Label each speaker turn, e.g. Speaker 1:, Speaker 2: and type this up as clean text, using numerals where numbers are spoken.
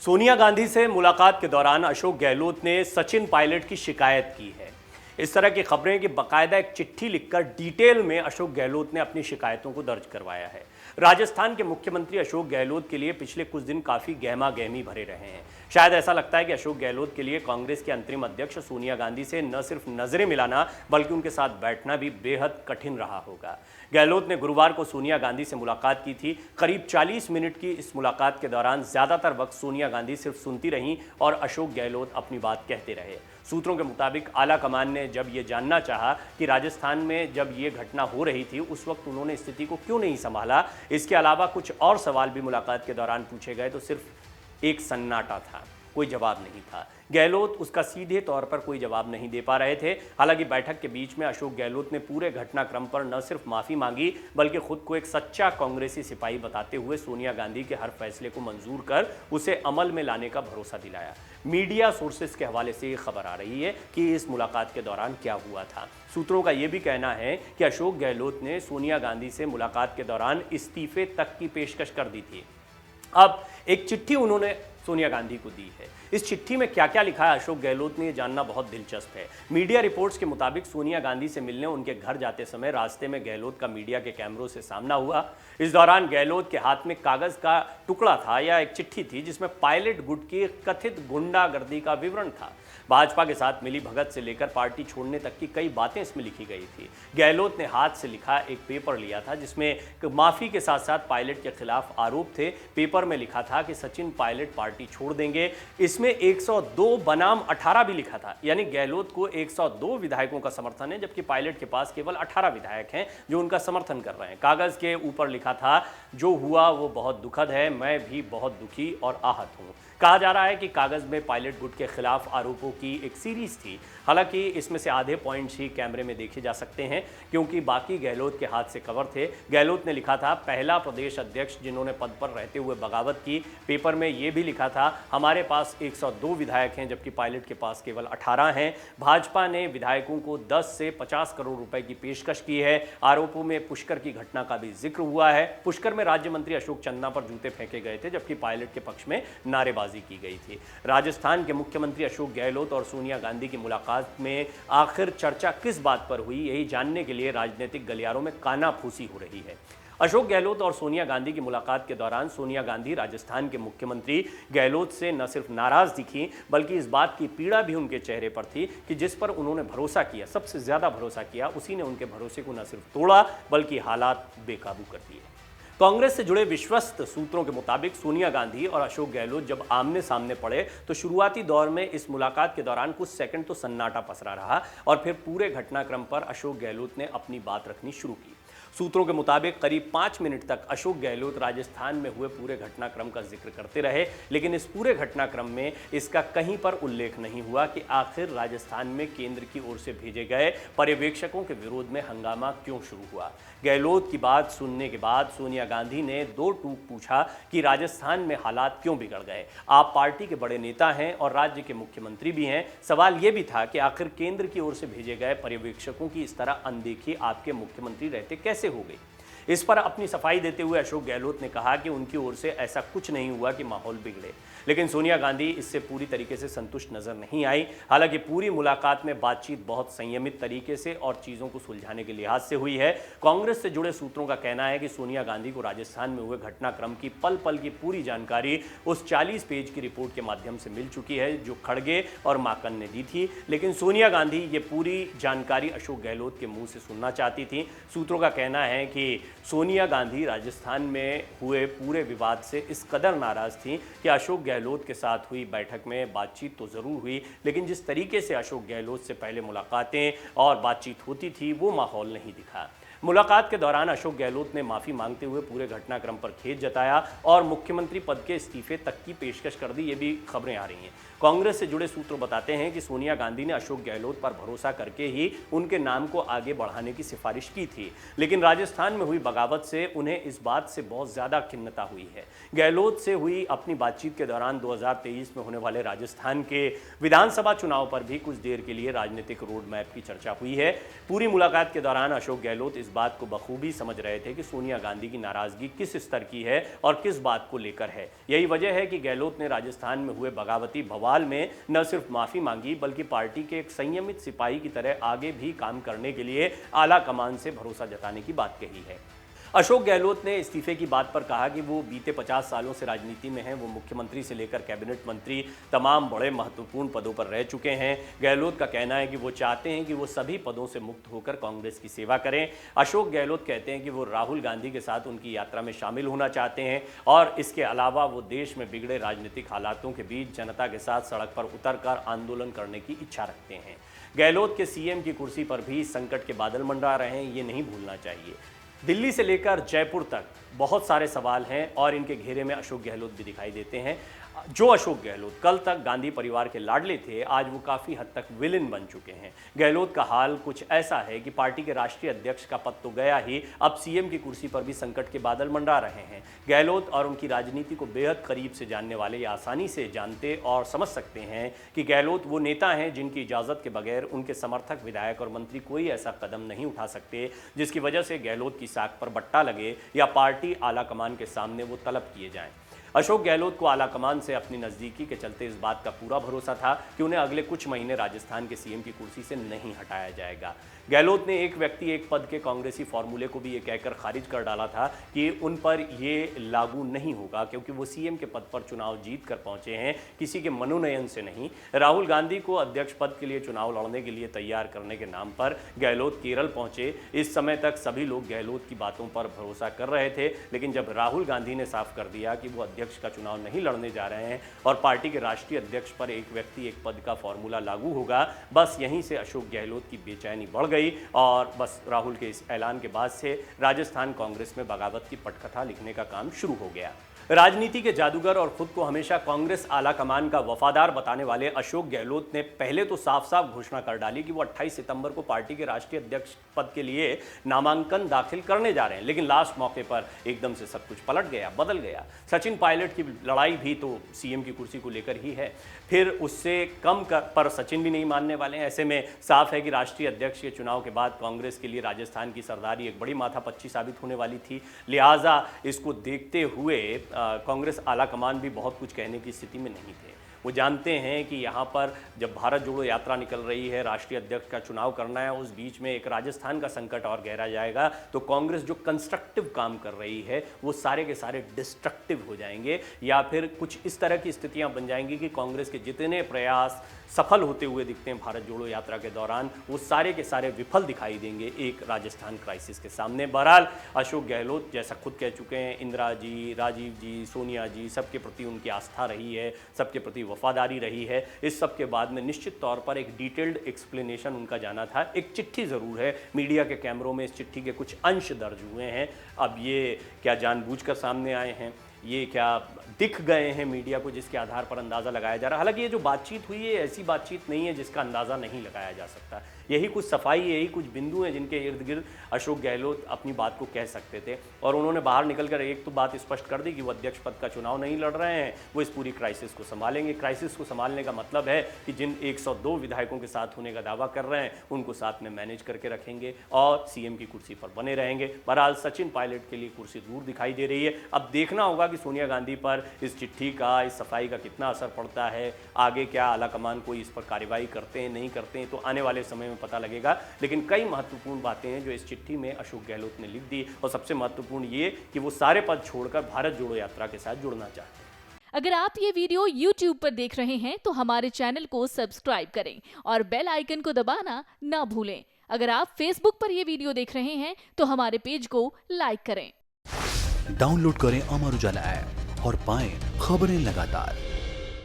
Speaker 1: सोनिया गांधी से मुलाकात के दौरान अशोक गहलोत ने सचिन पायलट की शिकायत की है। इस तरह की खबरें कि बाकायदा एक चिट्ठी लिखकर डिटेल में अशोक गहलोत ने अपनी शिकायतों को दर्ज करवाया है। राजस्थान के मुख्यमंत्री अशोक गहलोत के लिए पिछले कुछ दिन काफी गहमा गहमी भरे रहे हैं। शायद ऐसा लगता है कि अशोक गहलोत के लिए कांग्रेस के अंतरिम अध्यक्ष सोनिया गांधी से न सिर्फ नजरें मिलाना बल्कि उनके साथ बैठना भी बेहद कठिन रहा होगा। गहलोत ने गुरुवार को सोनिया गांधी से मुलाकात की थी। करीब 40 मिनट की इस मुलाकात के दौरान ज्यादातर वक्त सोनिया गांधी सिर्फ सुनती रहीं और अशोक गहलोत अपनी बात कहते रहे। सूत्रों के मुताबिक आला कमान ने जब ये जानना चाहा कि राजस्थान में जब ये घटना हो रही थी उस वक्त उन्होंने स्थिति को क्यों नहीं संभाला, इसके अलावा कुछ और सवाल भी मुलाकात के दौरान पूछे गए तो सिर्फ एक सन्नाटा था, कोई जवाब नहीं था। गहलोत उसका सीधे तौर पर कोई जवाब नहीं दे पा रहे थे। हालांकि बैठक के बीच में अशोक गहलोत ने पूरे घटनाक्रम पर न सिर्फ माफी मांगी बल्कि खुद को एक सच्चा कांग्रेसी सिपाही बताते हुए सोनिया गांधी के हर फैसले को मंजूर कर उसे अमल में लाने का भरोसा दिलाया। मीडिया सोर्सेस के हवाले से ये खबर आ रही है कि इस मुलाकात के दौरान क्या हुआ था। सूत्रों का यह भी कहना है कि अशोक गहलोत ने सोनिया गांधी से मुलाकात के दौरान इस्तीफे तक की पेशकश कर दी थी। अब एक चिट्ठी उन्होंने सोनिया गांधी को दी है। इस चिट्ठी में क्या क्या लिखा है अशोक गहलोत ने, ये जानना बहुत दिलचस्प है। मीडिया रिपोर्ट्स के मुताबिक सोनिया गांधी से मिलने उनके घर जाते समय रास्ते में गहलोत का मीडिया के कैमरों से सामना हुआ। इस दौरान गहलोत के हाथ में कागज का टुकड़ा था या एक चिट्ठी थी जिसमें पायलट गुट की कथित गुंडागर्दी का विवरण था। भाजपा के साथ मिली भगत से लेकर पार्टी छोड़ने तक की कई बातें इसमें लिखी गई थी। गहलोत ने हाथ से लिखा एक पेपर लिया था जिसमें माफी के साथ साथ पायलट के खिलाफ आरोप थे। पेपर में लिखा था कि सचिन पायलट पार्टी छोड़ देंगे। इसमें 102 बनाम 18 भी लिखा था, यानी गहलोत को 102 विधायकों का समर्थन है जबकि पायलट के पास केवल 18 विधायक हैं जो उनका समर्थन कर रहे हैं। कागज के ऊपर लिखा था, जो हुआ वो बहुत दुखद है, मैं भी बहुत दुखी और आहत हूं। कहा जा रहा है कि कागज में पायलट गुट के खिलाफ आरोपों की एक सीरीज थी। हालांकि इसमें से आधे पॉइंट्स ही कैमरे में देखे जा सकते हैं क्योंकि बाकी गहलोत के हाथ से कवर थे। गहलोत ने लिखा था, पहला प्रदेश अध्यक्ष जिन्होंने पद पर रहते हुए बगावत की। पेपर में यह भी लिखा था, हमारे पास 102 विधायक हैं जबकि पायलट के पास केवल 18 हैं। भाजपा ने विधायकों को 10 से 50 करोड़ रुपए की पेशकश की है। आरोपों में पुष्कर की घटना का भी जिक्र हुआ है। पुष्कर में राज्य मंत्री अशोक चंद्रा पर जूते फेंके गए थे जबकि पायलट के पक्ष में नारेबाजी की गई थी। राजस्थान के मुख्यमंत्री अशोक गहलोत और सोनिया गांधी की मुलाकात में आखिर चर्चा किस बात पर हुई, यही जानने के लिए राजनीतिक गलियारों में कानाफूसी हो रही है। अशोक गहलोत और सोनिया गांधी की मुलाकात के दौरान सोनिया गांधी राजस्थान के मुख्यमंत्री गहलोत से न सिर्फ नाराज दिखी बल्कि इस बात की पीड़ा भी उनके चेहरे पर थी कि जिस पर उन्होंने भरोसा किया, सबसे ज्यादा भरोसा किया, उसी ने उनके भरोसे को न सिर्फ तोड़ा बल्कि हालात बेकाबू कर दिए। कांग्रेस से जुड़े विश्वस्त सूत्रों के मुताबिक सोनिया गांधी और अशोक गहलोत जब आमने सामने पड़े तो शुरुआती दौर में इस मुलाकात के दौरान कुछ सेकंड तो सन्नाटा पसरा रहा और फिर पूरे घटनाक्रम पर अशोक गहलोत ने अपनी बात रखनी शुरू की। सूत्रों के मुताबिक करीब 5 मिनट तक अशोक गहलोत राजस्थान में हुए पूरे घटनाक्रम का जिक्र करते रहे, लेकिन इस पूरे घटनाक्रम में इसका कहीं पर उल्लेख नहीं हुआ कि आखिर राजस्थान में केंद्र की ओर से भेजे गए पर्यवेक्षकों के विरोध में हंगामा क्यों शुरू हुआ। गहलोत की बात सुनने के बाद सोनिया गांधी ने दो टूक पूछा कि राजस्थान में हालात क्यों बिगड़ गए। आप पार्टी के बड़े नेता हैं और राज्य के मुख्यमंत्री भी हैं। सवाल यह भी था कि आखिर केंद्र की ओर से भेजे गए पर्यवेक्षकों की इस तरह अनदेखी आपके मुख्यमंत्री रहते कैसे हो गई। इस पर अपनी सफाई देते हुए अशोक गहलोत ने कहा कि उनकी ओर से ऐसा कुछ नहीं हुआ कि माहौल बिगड़े, लेकिन सोनिया गांधी इससे पूरी तरीके से संतुष्ट नजर नहीं आई। हालांकि पूरी मुलाकात में बातचीत बहुत संयमित तरीके से और चीजों को सुलझाने के लिहाज से हुई है। कांग्रेस से जुड़े सूत्रों का कहना है कि सोनिया गांधी को राजस्थान में हुए घटनाक्रम की पल पल की पूरी जानकारी उस 40 पेज की रिपोर्ट के माध्यम से मिल चुकी है जो खड़गे और माकन ने दी थी, लेकिन सोनिया गांधी ये पूरी जानकारी अशोक गहलोत के मुंह से सुनना चाहती थी। सूत्रों का कहना है कि सोनिया गांधी राजस्थान में हुए पूरे विवाद से इस कदर नाराज थी कि अशोक गहलोत के साथ हुई बैठक में बातचीत तो जरूर हुई, लेकिन जिस तरीके से अशोक गहलोत से पहले मुलाकातें और बातचीत होती थी वो माहौल नहीं दिखा। मुलाकात के दौरान अशोक गहलोत ने माफी मांगते हुए पूरे घटनाक्रम पर खेद जताया और मुख्यमंत्री पद के इस्तीफे तक की पेशकश कर दी, ये भी खबरें आ रही हैं। कांग्रेस से जुड़े सूत्र बताते हैं कि सोनिया गांधी ने अशोक गहलोत पर भरोसा करके ही उनके नाम को आगे बढ़ाने की सिफारिश की थी, लेकिन राजस्थान में हुई बगावत से उन्हें इस बात से बहुत ज्यादा खिन्नता हुई है। गहलोत से हुई अपनी बातचीत के दौरान 2023 में होने वाले राजस्थान के विधानसभा चुनाव पर भी कुछ देर के लिए राजनीतिक रोड मैप की चर्चा हुई है। पूरी मुलाकात के दौरान अशोक गहलोत इस बात को बखूबी समझ रहे थे कि सोनिया गांधी की नाराजगी किस स्तर की है और किस बात को लेकर है। यही वजह है कि गहलोत ने राजस्थान में हुए बगावती बवाल में न सिर्फ माफी मांगी बल्कि पार्टी के एक संयमित सिपाही की तरह आगे भी काम करने के लिए आला कमान से भरोसा जताने की बात कही है। अशोक गहलोत ने इस्तीफे की बात पर कहा कि वो बीते 50 सालों से राजनीति में हैं। वो मुख्यमंत्री से लेकर कैबिनेट मंत्री तमाम बड़े महत्वपूर्ण पदों पर रह चुके हैं। गहलोत का कहना है कि वो चाहते हैं कि वो सभी पदों से मुक्त होकर कांग्रेस की सेवा करें। अशोक गहलोत कहते हैं कि वो राहुल गांधी के साथ उनकी यात्रा में शामिल होना चाहते हैं और इसके अलावा वो देश में बिगड़े राजनीतिक हालातों के बीच जनता के साथ सड़क पर उतरकर आंदोलन करने की इच्छा रखते हैं। गहलोत के सीएम की कुर्सी पर भी संकट के बादल मंडरा रहे हैं, ये नहीं भूलना चाहिए। दिल्ली से लेकर जयपुर तक बहुत सारे सवाल हैं और इनके घेरे में अशोक गहलोत भी दिखाई देते हैं। जो अशोक गहलोत कल तक गांधी परिवार के लाडले थे, आज वो काफ़ी हद तक विलेन बन चुके हैं। गहलोत का हाल कुछ ऐसा है कि पार्टी के राष्ट्रीय अध्यक्ष का पद तो गया ही, अब सीएम की कुर्सी पर भी संकट के बादल मंडरा रहे हैं। गहलोत और उनकी राजनीति को बेहद करीब से जानने वाले ये आसानी से जानते और समझ सकते हैं कि गहलोत वो नेता हैं जिनकी इजाज़त के बगैर उनके समर्थक, विधायक और मंत्री कोई ऐसा कदम नहीं उठा सकते जिसकी वजह से गहलोत की साख पर बट्टा लगे या पार्टी आलाकमान के सामने वो तलब किए जाएं। अशोक गहलोत को आलाकमान से अपनी नज़दीकी के चलते इस बात का पूरा भरोसा था कि उन्हें अगले कुछ महीने राजस्थान के सीएम की कुर्सी से नहीं हटाया जाएगा। गहलोत ने एक व्यक्ति एक पद के कांग्रेसी फॉर्मूले को भी ये कहकर खारिज कर डाला था कि उन पर ये लागू नहीं होगा क्योंकि वो सीएम के पद पर चुनाव जीत कर पहुंचे हैं, किसी के मनोनयन से नहीं। राहुल गांधी को अध्यक्ष पद के लिए चुनाव लड़ने के लिए तैयार करने के नाम पर गहलोत केरल पहुंचे। इस समय तक सभी लोग गहलोत की बातों पर भरोसा कर रहे थे, लेकिन जब राहुल गांधी ने साफ कर दिया कि वो अध्यक्ष का चुनाव नहीं लड़ने जा रहे हैं और पार्टी के राष्ट्रीय अध्यक्ष पर एक व्यक्ति एक पद का फॉर्मूला लागू होगा, बस यहीं से अशोक गहलोत की बेचैनी बढ़ गई और बस राहुल के इस ऐलान के बाद से राजस्थान कांग्रेस में बगावत की पटकथा लिखने का काम शुरू हो गया। राजनीति के जादूगर और खुद को हमेशा कांग्रेस आला कमान का वफादार बताने वाले अशोक गहलोत ने पहले तो साफ साफ घोषणा कर डाली कि वो 28 सितंबर को पार्टी के राष्ट्रीय अध्यक्ष पद के लिए नामांकन दाखिल करने जा रहे हैं, लेकिन लास्ट मौके पर एकदम से सब कुछ पलट गया, बदल गया। सचिन पायलट की लड़ाई भी तो सीएम की कुर्सी को लेकर ही है, फिर उससे कम पर सचिन भी नहीं मानने वाले हैं। ऐसे में साफ है कि राष्ट्रीय अध्यक्ष के चुनाव के बाद कांग्रेस के लिए राजस्थान की सरदारी एक बड़ी माथापच्ची साबित होने वाली थी। लिहाजा इसको देखते हुए कांग्रेस आला कमान भी बहुत कुछ कहने की स्थिति में नहीं थे। वो जानते हैं कि यहाँ पर जब भारत जोड़ो यात्रा निकल रही है, राष्ट्रीय अध्यक्ष का चुनाव करना है, उस बीच में एक राजस्थान का संकट और गहरा जाएगा तो कांग्रेस जो कंस्ट्रक्टिव काम कर रही है वो सारे के सारे डिस्ट्रक्टिव हो जाएंगे या फिर कुछ इस तरह की स्थितियाँ बन जाएंगी कि कांग्रेस के जितने प्रयास सफल होते हुए दिखते हैं भारत जोड़ो यात्रा के दौरान, वो सारे के सारे विफल दिखाई देंगे एक राजस्थान क्राइसिस के सामने। बहरहाल अशोक गहलोत जैसा खुद कह चुके हैं, इंदिरा जी, राजीव जी, सोनिया जी, सबके प्रति उनकी आस्था रही है, सबके प्रति वफादारी रही है। इस सब के बाद में निश्चित तौर पर एक डिटेल्ड एक्सप्लेनेशन उनका जाना था। एक चिट्ठी ज़रूर है, मीडिया के कैमरों में इस चिट्ठी के कुछ अंश दर्ज हुए हैं। अब ये क्या जानबूझकर सामने आए हैं, ये क्या दिख गए हैं मीडिया को जिसके आधार पर अंदाज़ा लगाया जा रहा है। हालांकि ये जो बातचीत हुई है ऐसी बातचीत नहीं है जिसका अंदाज़ा नहीं लगाया जा सकता। यही कुछ सफाई, यही कुछ बिंदु हैं जिनके इर्द गिर्द अशोक गहलोत अपनी बात को कह सकते थे और उन्होंने बाहर निकलकर एक तो बात स्पष्ट कर दी कि वो अध्यक्ष पद का चुनाव नहीं लड़ रहे हैं, वो इस पूरी क्राइसिस को संभालेंगे। क्राइसिस को संभालने का मतलब है कि जिन 102 विधायकों के साथ होने का दावा कर रहे हैं उनको साथ में मैनेज करके रखेंगे और सीएम की कुर्सी पर बने रहेंगे। बहरहाल सचिन पायलट के लिए कुर्सी दूर दिखाई दे रही है। अब देखना होगा कि सोनिया गांधी पर इस चिट्ठी का, इस सफाई का कितना असर पड़ता है, आगे क्या आलाकमान कोई इस पर कार्रवाई करते हैं नहीं करते हैं, तो आने वाले समय में पता लगेगा। लेकिन कई महत्वपूर्ण बातें हैं जो इस चिट्ठी में अशोक गहलोत ने लिख दी और सबसे महत्वपूर्ण ये कि वो सारे पद छोड़कर भारत जोड़ो यात्रा के साथ जुड़ना चाहते हैं।
Speaker 2: अगर आप ये वीडियो YouTube पर देख रहे हैं तो हमारे चैनल को सब्सक्राइब करें और बेल आइकन को दबाना ना भूलें। अगर आप Facebook पर ये वीडियो देख रहे हैं तो हमारे पेज को लाइक करें।
Speaker 3: डाउनलोड करें अमर उजाला ऐप और पाएं खबरें लगातार।